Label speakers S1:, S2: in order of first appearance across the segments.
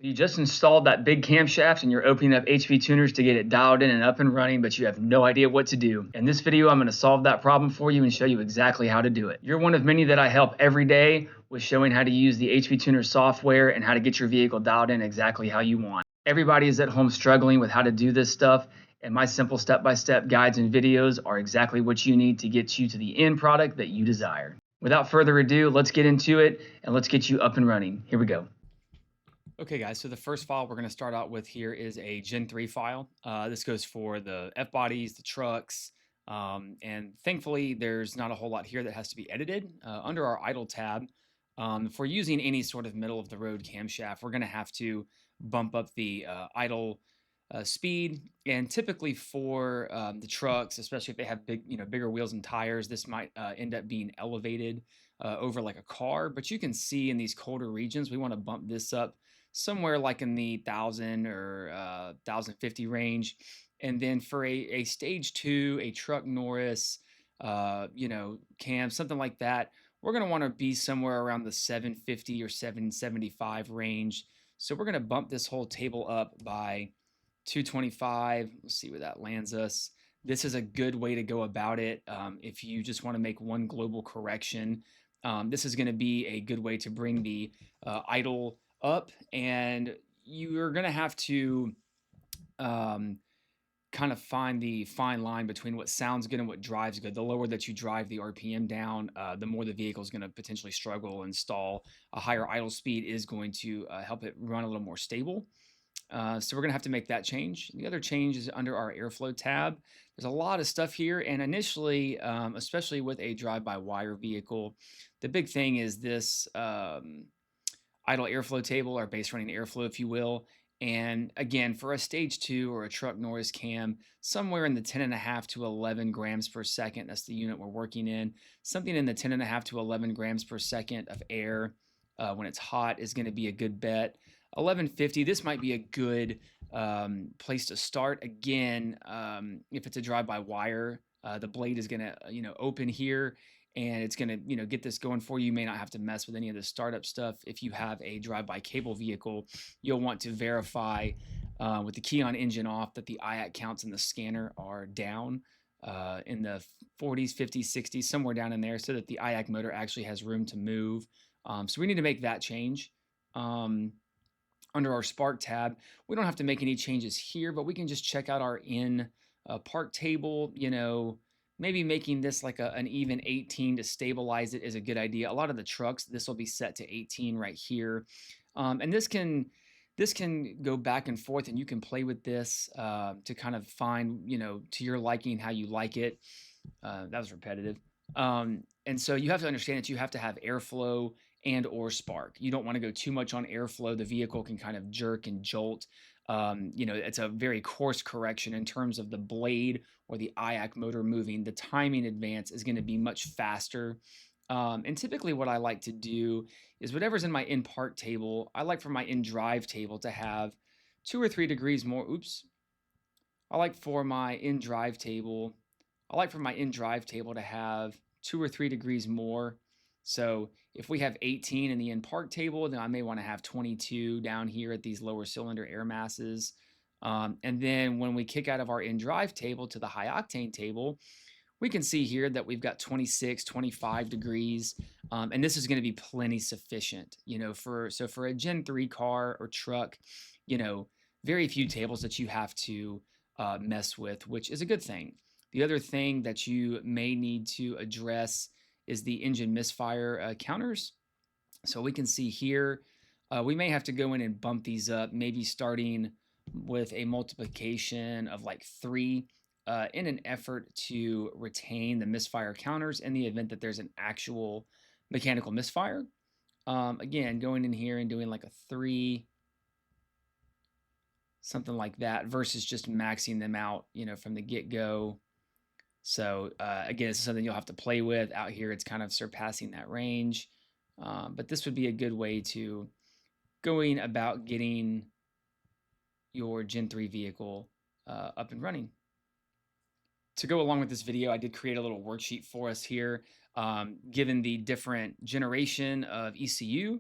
S1: You just installed that big camshaft and you're opening up HPTuners to get it dialed in and up and running, but you have no idea what to do. In this video, I'm going to solve that problem for you and show you exactly how to do it. You're one of many that I help every day with showing how to use the HPTuners software and how to get your vehicle dialed in exactly how you want. Everybody is at home struggling with how to do this stuff, and my simple step-by-step guides and videos are exactly what you need to get you to the end product that you desire. Without further ado, let's get into it and let's get you up and running. Here we go.
S2: Okay, guys, so the first file we're going to start out with here is a Gen 3 file. This goes for the F-bodies, the trucks, and thankfully there's not a whole lot here that has to be edited. Under our idle tab, if we're using any sort of middle-of-the-road camshaft, we're going to have to bump up the idle speed. And typically for the trucks, especially if they have bigger wheels and tires, this might end up being elevated over like a car. But you can see in these colder regions, we want to bump this up somewhere like in the 1,000 or 1,050 range. And then for a stage 2, a truck Norris, cam, something like that, we're going to want to be somewhere around the 750 or 775 range. So we're going to bump this whole table up by 225. Let's see where that lands us. This is a good way to go about it. If you just want to make one global correction, this is going to be a good way to bring the idle up, and you're going to have to kind of find the fine line between what sounds good and what drives good. The lower that you drive the RPM down, the more the vehicle is going to potentially struggle and stall. A higher idle speed is going to help it run a little more stable. So we're going to have to make that change. The other change is under our airflow tab. There's a lot of stuff here, and initially, especially with a drive-by-wire vehicle, the big thing is this idle airflow table, or base running airflow, if you will. And again, for a stage 2 or a truck Norris cam, somewhere in the 10.5 to 11 grams per second, that's the unit we're working in, something in the 10.5 to 11 grams per second of air when it's hot is going to be a good bet. 1150, this might be a good place to start. Again, if it's a drive-by-wire, the blade is going to open here, and it's going to get this going for you. You may not have to mess with any of the startup stuff. If you have a drive-by cable vehicle, you'll want to verify with the key on engine off that the IAC counts in the scanner are down in the 40s, 50s, 60s, somewhere down in there, so that the IAC motor actually has room to move. So we need to make that change. Under our Spark tab, we don't have to make any changes here, but we can just check out our in park table. Maybe making this like an even 18 to stabilize it is a good idea. A lot of the trucks, this will be set to 18 right here. And this can go back and forth, and you can play with this to kind of find, to your liking, how you like it. That was repetitive. And so you have to understand that you have to have airflow and or spark. You don't want to go too much on airflow. The vehicle can kind of jerk and jolt. It's a very course correction in terms of the blade or the IAC motor moving. The timing advance is going to be much faster. And typically what I like to do is whatever's in my in park table, I like for my in drive table to have 2 or 3 degrees more. Oops. I like for my in drive table to have 2 or 3 degrees more. So if we have 18 in the in park table, then I may want to have 22 down here at these lower cylinder air masses. And then when we kick out of our in drive table to the high octane table, we can see here that we've got 26, 25 degrees. And this is going to be plenty sufficient, for a Gen 3 car or truck, very few tables that you have to mess with, which is a good thing. The other thing that you may need to address is the engine misfire counters. So we can see here, we may have to go in and bump these up, maybe starting with a multiplication of like 3 in an effort to retain the misfire counters in the event that there's an actual mechanical misfire. Again, going in here and doing like a 3, something like that, versus just maxing them out, from the get-go. So again, this is something you'll have to play with. Out here, it's kind of surpassing that range. But this would be a good way to going about getting your Gen 3 vehicle up and running. To go along with this video, I did create a little worksheet for us here, given the different generation of ECU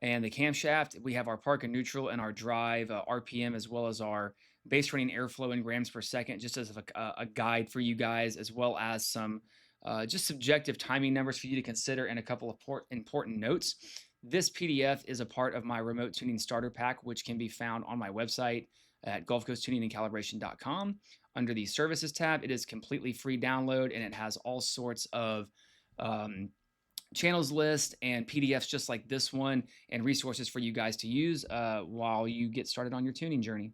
S2: And the camshaft, we have our park and neutral and our drive RPM, as well as our base running airflow in grams per second, just as a guide for you guys, as well as some just subjective timing numbers for you to consider and a couple of important notes. This PDF is a part of my remote tuning starter pack, which can be found on my website at gulfcoasttuningandcalibration.com. Under the services tab, it is completely free download, and it has all sorts of channels list and PDFs just like this one, and resources for you guys to use while you get started on your tuning journey.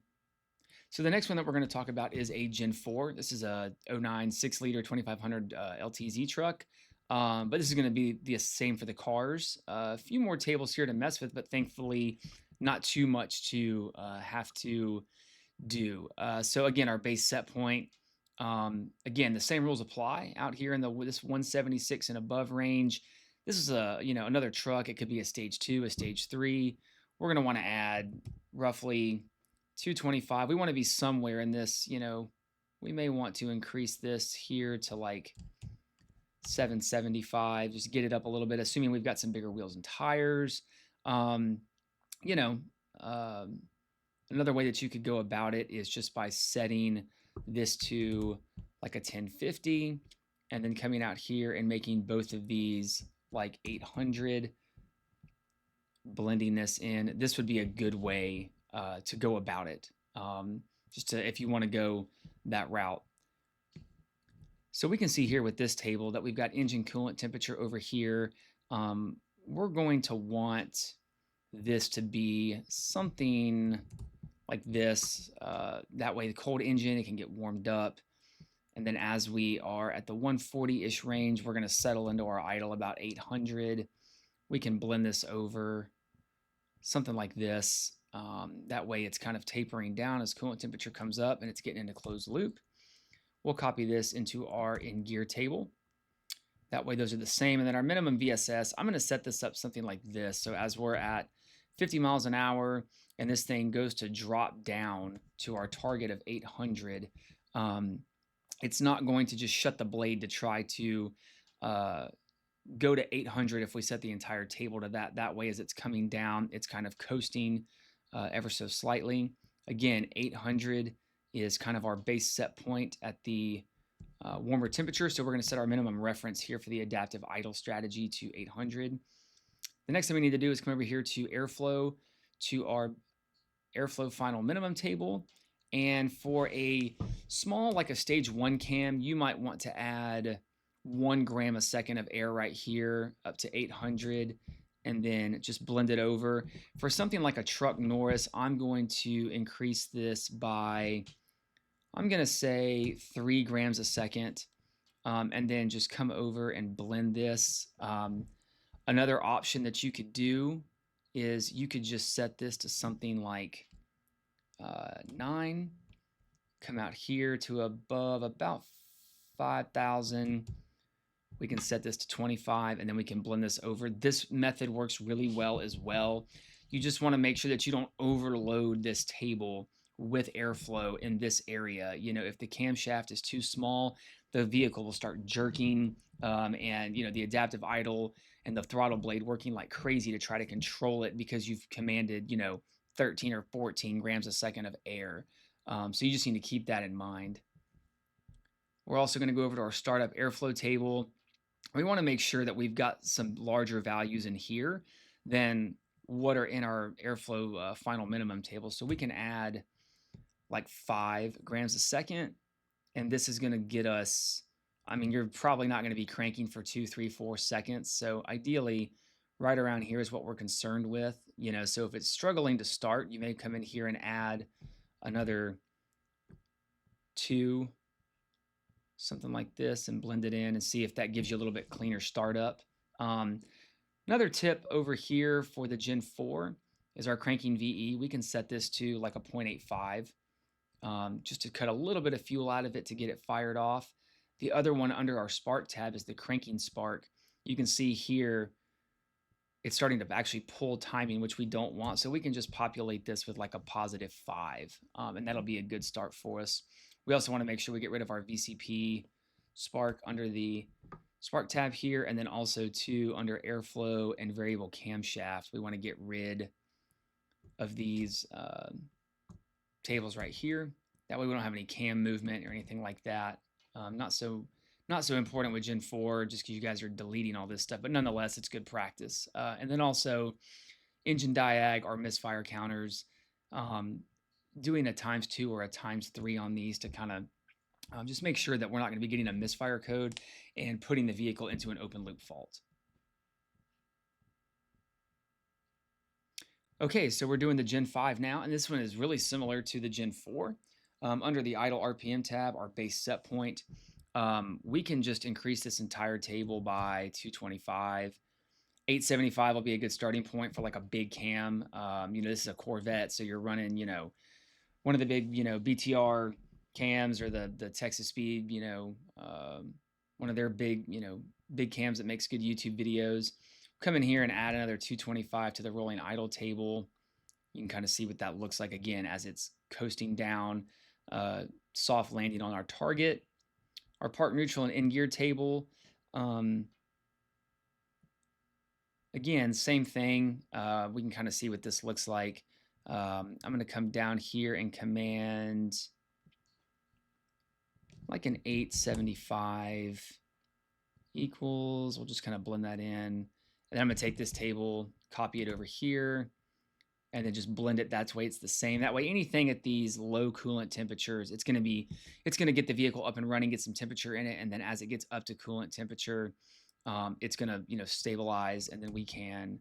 S2: So the next one that we're going to talk about is a Gen 4. This is a 09 6-liter 2500 LTZ truck. But this is going to be the same for the cars. A few more tables here to mess with, but thankfully not too much to have to do. So again, our base set point. Again, the same rules apply out here in this 176 and above range. This is another truck. It could be a stage 2, a stage 3. We're going to want to add roughly 225. We want to be somewhere in this, we may want to increase this here to like 775, just get it up a little bit, assuming we've got some bigger wheels and tires. Another way that you could go about it is just by setting this to like a 1050 and then coming out here and making both of these like 800, blending this in. This would be a good way to go about it, if you want to go that route. So we can see here with this table that we've got engine coolant temperature over here. We're going to want this to be something like this. That way the cold engine, it can get warmed up. And then as we are at the 140-ish range, we're going to settle into our idle about 800. We can blend this over something like this. That way it's kind of tapering down as coolant temperature comes up and it's getting into closed loop. We'll copy this into our in gear table. That way those are the same. And then our minimum VSS, I'm going to set this up something like this. So as we're at 50 miles an hour and this thing goes to drop down to our target of 800, it's not going to just shut the blade to try to go to 800 if we set the entire table to that. That way as it's coming down, it's kind of coasting ever so slightly. Again, 800 is kind of our base set point at the warmer temperature. So we're going to set our minimum reference here for the adaptive idle strategy to 800. The next thing we need to do is come over here to airflow, to our airflow final minimum table. And for a small, like a stage 1 cam, you might want to add 1 gram a second of air right here up to 800 and then just blend it over. For something like a truck Norris, I'm going to increase this by, I'm going to say 3 grams a second, and then just come over and blend this. Another option that you could do is you could just set this to something like 9, come out here to above about 5,000. We can set this to 25 and then we can blend this over. This method works really well as well. You just want to make sure that you don't overload this table with airflow in this area. If the camshaft is too small, the vehicle will start jerking, and the adaptive idle and the throttle blade working like crazy to try to control it because you've commanded 13 or 14 grams a second of air. So you just need to keep that in mind. We're also going to go over to our startup airflow table. We want to make sure that we've got some larger values in here than what are in our airflow final minimum table. So we can add like 5 grams a second, and this is going to get us, you're probably not going to be cranking for 2, 3, 4 seconds. So ideally, right around here is what we're concerned with. So if it's struggling to start, you may come in here and add another 2, something like this, and blend it in and see if that gives you a little bit cleaner startup. Another tip over here for the Gen 4 is our cranking VE. We can set this to like a 0.85, just to cut a little bit of fuel out of it to get it fired off. The other one under our spark tab is the cranking spark. You can see here it's starting to actually pull timing, which we don't want. So we can just populate this with like a +5, and that'll be a good start for us. We also want to make sure we get rid of our VCP spark under the spark tab here, and then also too under airflow and variable camshaft, we want to get rid of these tables right here. That way we don't have any cam movement or anything like that. Not so important with Gen 4 just because you guys are deleting all this stuff, but nonetheless, it's good practice. And then also engine diag or misfire counters, doing a ×2 or a ×3 on these to kind of just make sure that we're not going to be getting a misfire code and putting the vehicle into an open loop fault. Okay, so we're doing the Gen 5 now, and this one is really similar to the Gen 4. Under the idle RPM tab, our base set point, we can just increase this entire table by 225. 875 will be a good starting point for like a big cam. This is a Corvette, so you're running, one of the big, BTR cams or the Texas Speed, one of their big, big cams that makes good YouTube videos. Come in here and add another 225 to the rolling idle table. You can kind of see what that looks like again as it's coasting down, soft landing on our target. Our park neutral and in gear table. Again, same thing. We can kind of see what this looks like. I'm going to come down here and command like an 875 equals. We'll just kind of blend that in. And then I'm going to take this table, copy it over here, and then just blend it. That's way it's the same. That way, anything at these low coolant temperatures, it's going to get the vehicle up and running, get some temperature in it, and then as it gets up to coolant temperature, it's going to stabilize, and then we can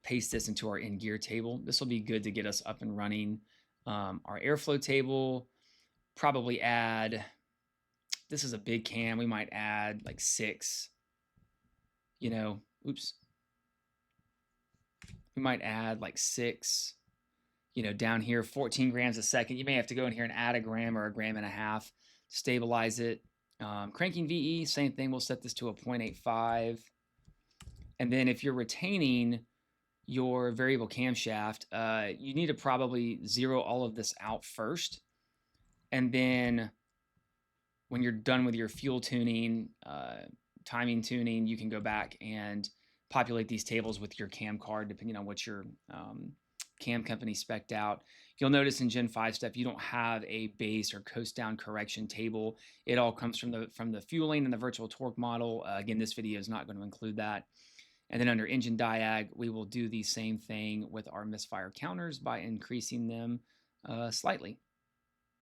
S2: paste this into our in gear table. This will be good to get us up and running. Our airflow table, probably add. This is a big cam. We might add like 6. Oops. We might add like 6, down here, 14 grams a second. You may have to go in here and add a gram or a gram and a half, stabilize it. Cranking VE, same thing. We'll set this to a 0.85. And then if you're retaining your variable camshaft, you need to probably zero all of this out first. And then when you're done with your fuel tuning, timing tuning, you can go back and populate these tables with your cam card, depending on what your cam company spec'd out. You'll notice in Gen 5 stuff, you don't have a base or coast down correction table. It all comes from the fueling and the virtual torque model. Again, this video is not going to include that. And then under engine diag, we will do the same thing with our misfire counters by increasing them slightly.